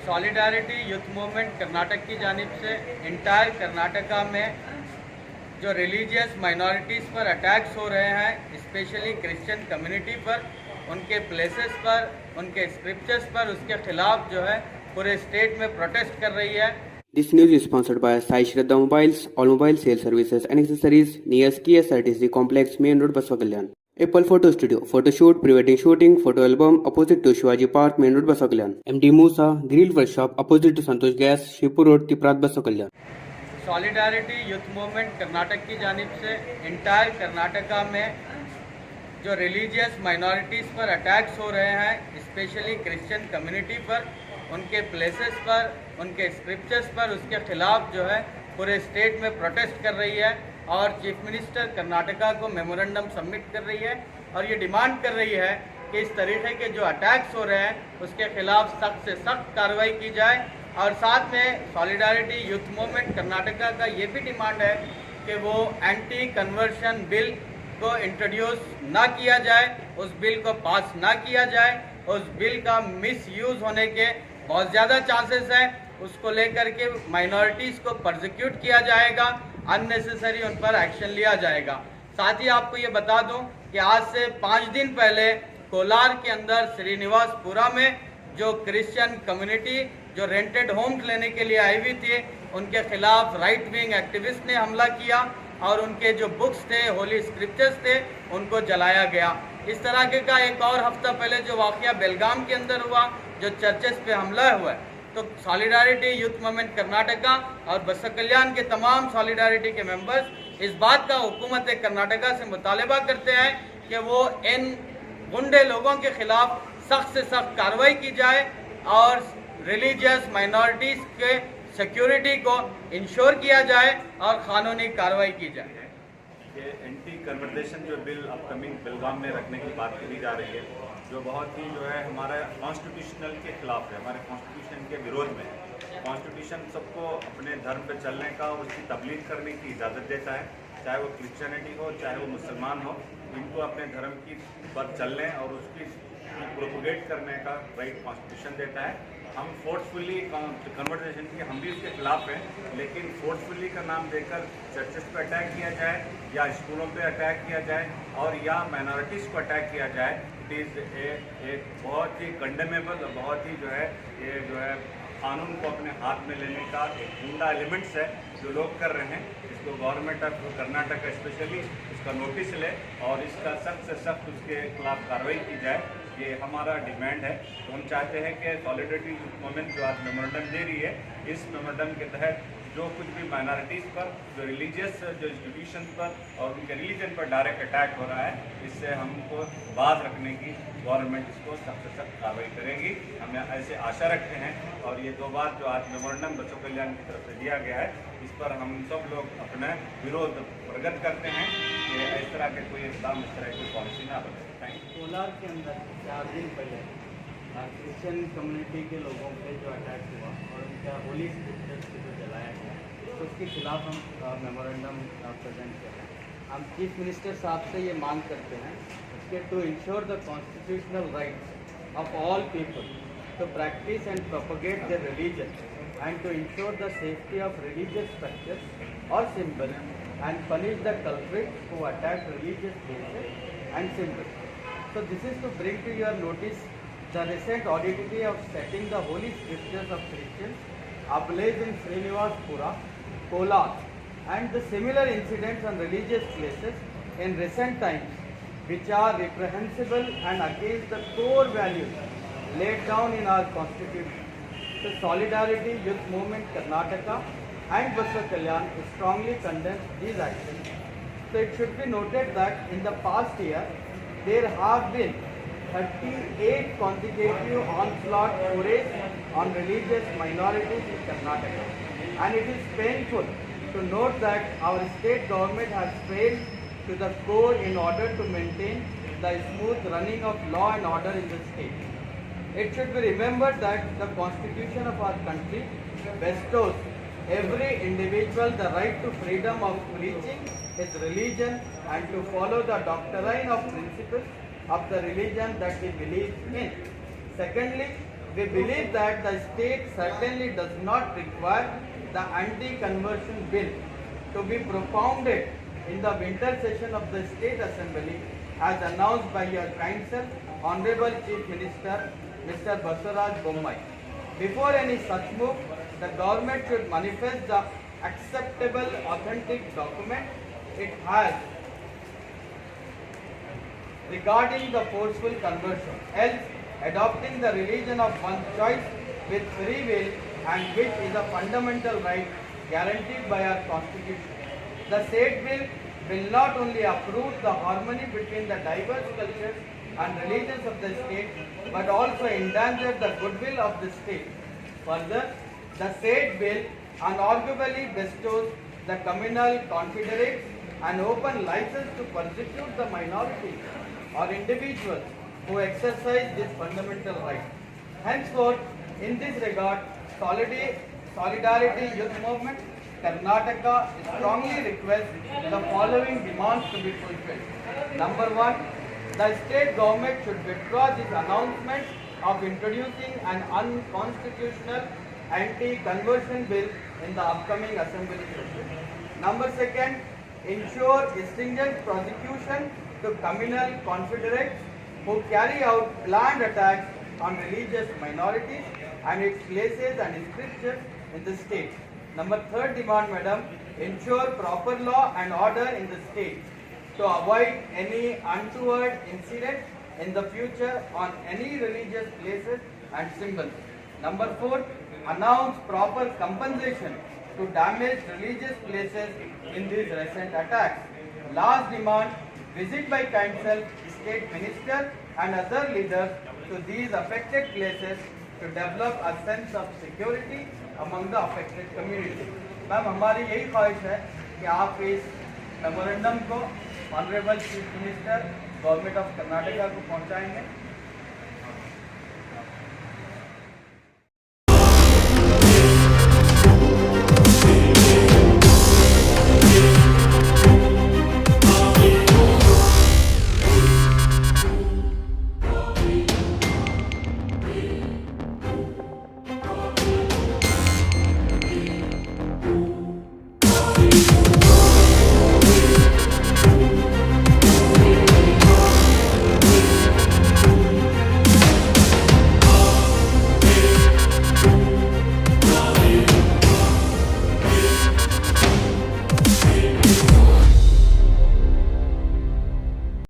Solidarity youth movement Karnataka की जानिब से इंटायर कर्नाटका में जो रिलीजियस माइनॉरिटीज़ पर अटैक्स हो रहे हैं, स्पेशली क्रिश्चियन कम्युनिटी पर, उनके प्लेसेस पर, उनके स्क्रिप्चर्स पर, उसके खिलाफ जो है पूरे स्टेट में प्रोटेस्ट कर रही है। This news is sponsored by Sai Shraddha Mobiles, all mobile sales services and accessories near KSRTC Complex, Main Road, Baswa Kalyan. Apple Photo Studio, photo shoot, pre-wedding shooting, photo album, opposite to Shivaji Park, Main Road, Baswa Kalyan. MD Musa, Grill Workshop, opposite to Santosh Gas, Shivpur Road, Tiprat, Baswa Kalyan. Solidarity youth movement Karnataka की जानिब से entire Karnataka में जो religious minorities पर attacks हो रहे हैं, specially Christian community पर, उनके प्लेसेस पर, उनके स्क्रिप्चर्स पर, उसके खिलाफ जो है पूरे स्टेट में प्रोटेस्ट कर रही है और चीफ मिनिस्टर कर्नाटका को मेमोरेंडम सबमिट कर रही है और ये डिमांड कर रही है कि इस तरीके के जो अटैक्स हो रहे हैं उसके खिलाफ सख्त से सख्त कार्रवाई की जाए। और साथ में सॉलिडारिटी यूथ मूवमेंट कर्नाटका का ये भी डिमांड है कि वो एंटी कन्वर्शन बिल को इंट्रोड्यूस ना किया जाए, उस बिल को पास ना किया जाए, उस बिल का मिसयूज़ होने के बहुत ज़्यादा चांसेस हैं, उसको लेकर के माइनॉरिटीज़ को प्रोसिक्यूट किया जाएगा, अननेसेसरी उन पर एक्शन लिया जाएगा। साथ ही आपको ये बता दूं कि आज से 5 दिन पहले कोलार के अंदर श्रीनिवासपुरा में जो क्रिश्चियन कम्युनिटी जो रेंटेड होम्स लेने के लिए आई हुई थी, उनके खिलाफ राइट विंग एक्टिविस्ट ने हमला किया और उनके जो बुक्स थे, होली स्क्रिप्चर्स थे, उनको जलाया गया। इस तरह के का एक और हफ्ता पहले जो वाक़या बेलगाम के अंदर हुआ, जो चर्चेस पे हमला हुआ है, तो सॉलिडारिटी यूथ मूवमेंट कर्नाटका और बसव कल्याण के तमाम सॉलिडारिटी के मेंबर्स इस बात का हुकूमत कर्नाटका से मुतालबा करते हैं कि वो इन गुंडे लोगों के खिलाफ सख्त से सख्त कार्रवाई की जाए और रिलीजियस माइनॉरिटीज़ के सिक्योरिटी को इंश्योर किया जाए और कानूनी कार्रवाई की जाए। ये एंटी कन्वर्जेशन जो बिल अपकमिंग बेलगाम में रखने की बात करी जा रही है, जो बहुत ही जो है हमारा कॉन्स्टिट्यूशनल के खिलाफ है, हमारे कॉन्स्टिट्यूशन के विरोध में है। कॉन्स्टिट्यूशन सबको अपने धर्म पे चलने का, उसकी तबलीग करने की इजाज़त देता है, चाहे वो क्रिश्चियनिटी हो, चाहे वो मुसलमान हो, इनको अपने धर्म की पर चलने और उसकी प्रोपोगेट करने का राइट कॉन्स्टिट्यूशन देता है। हम फोर्सफुली कन्वर्जेशन की हम भी उसके खिलाफ हैं, लेकिन फोर्सफुली का नाम देकर चर्चेस पे अटैक किया जाए या स्कूलों पे अटैक किया जाए और या माइनॉरिटीज़ को अटैक किया जाए, इट इज़ एक बहुत ही कंडेमेबल, बहुत ही जो है ये जो है कानून को अपने हाथ में लेने का एक गुंडा एलिमेंट्स है जो लोग कर रहे हैं। इसको गवर्नमेंट ऑफ कर्नाटक स्पेशली इसका नोटिस ले और इसका सख्त से सख्त उसके खिलाफ कार्रवाई की जाए, ये हमारा डिमांड है। तो हम चाहते हैं कि सॉलिडारिटी मूवमेंट जो आज मेमोरेंडम दे रही है, इस मेमोरेंडम के तहत जो कुछ भी माइनॉरिटीज़ पर, जो रिलीजियस जो इंस्टीट्यूशन पर और उनके रिलीजन पर डायरेक्ट अटैक हो रहा है, इससे हमको बाज रखने की गवर्नमेंट इसको सख्त से सख्त कार्रवाई करेगी, हम ऐसे आशा रखते हैं। और ये 2 बात जो आज मेमोरेंडम बसव कल्याण की तरफ से दिया गया है, इस पर हम सब लोग अपना विरोध प्रकट करते हैं कि इस तरह के कोई इकदाम, इस तरह की पॉलिसी ना बने। कोलार के अंदर 4 दिन पहले क्रिश्चियन कम्युनिटी के लोगों पे जो अटैक हुआ और उनका होली स्क्रिप्चर्स को जो जलाया गया, तो उसके खिलाफ हम मेमोरेंडम प्रेजेंट कर रहे हैं। हम चीफ मिनिस्टर साहब से ये मांग करते हैं कि to ensure the constitutional rights of all people to practice and propagate their religion and to ensure the safety of religious structures or symbols and punish the culprits who attack religious places and symbols. So this is to bring to your notice the recent oddity of setting the holy scriptures of Christians ablaze in Srinivasapura, Kolar, and the similar incidents on religious places in recent times, which are reprehensible and against the core values laid down in our constitution. So Solidarity Youth Movement Karnataka and Basva Kalyan strongly condemns these actions. So it should be noted that in the past year, there have been 38 consecutive onslaught forays on religious minorities in Karnataka, and it is painful to note that our state government has failed to the core in order to maintain the smooth running of law and order in the state. It should be remembered that the Constitution of our country bestows every individual the right to freedom of preaching his religion and to follow the doctrine of principles of the religion that he believes in. Secondly, we believe that the state certainly does not require the anti-conversion bill to be propounded in the winter session of the State Assembly as announced by your counsel, Honorable Chief Minister Mr. Basuraj Bommai. Before any such move, the government should manifest the acceptable authentic document it has regarding the forceful conversion, else adopting the religion of one's choice with free will and which is a fundamental right guaranteed by our constitution. The said bill will not only approve the harmony between the diverse cultures and religions of the state, but also endanger the goodwill of the state. Further, the said bill unarguably bestows the communal confederates an open license to persecute the minorities or individuals who exercise this fundamental right. Henceforth, in this regard, Solidarity Youth Movement Karnataka strongly requests the following demands to be fulfilled. Number one, the state government should withdraw this announcement of introducing an unconstitutional anti-conversion bill in the upcoming assembly session. Number second, ensure stringent prosecution to communal confederates who carry out planned attacks on religious minorities and its places and scriptures in the state. Number third demand, madam, ensure proper law and order in the state to avoid any untoward incident in the future on any religious places and symbols. Number four, announce proper compensation to damaged religious places in these recent attacks. Last demand, visit by council, state minister and other leaders to these affected places to develop a sense of security among the affected community. Ma'am हमारी यही ख्वाहिश है कि आप इस memorandum को honourable chief minister government of Karnataka को पहुंचाएंगे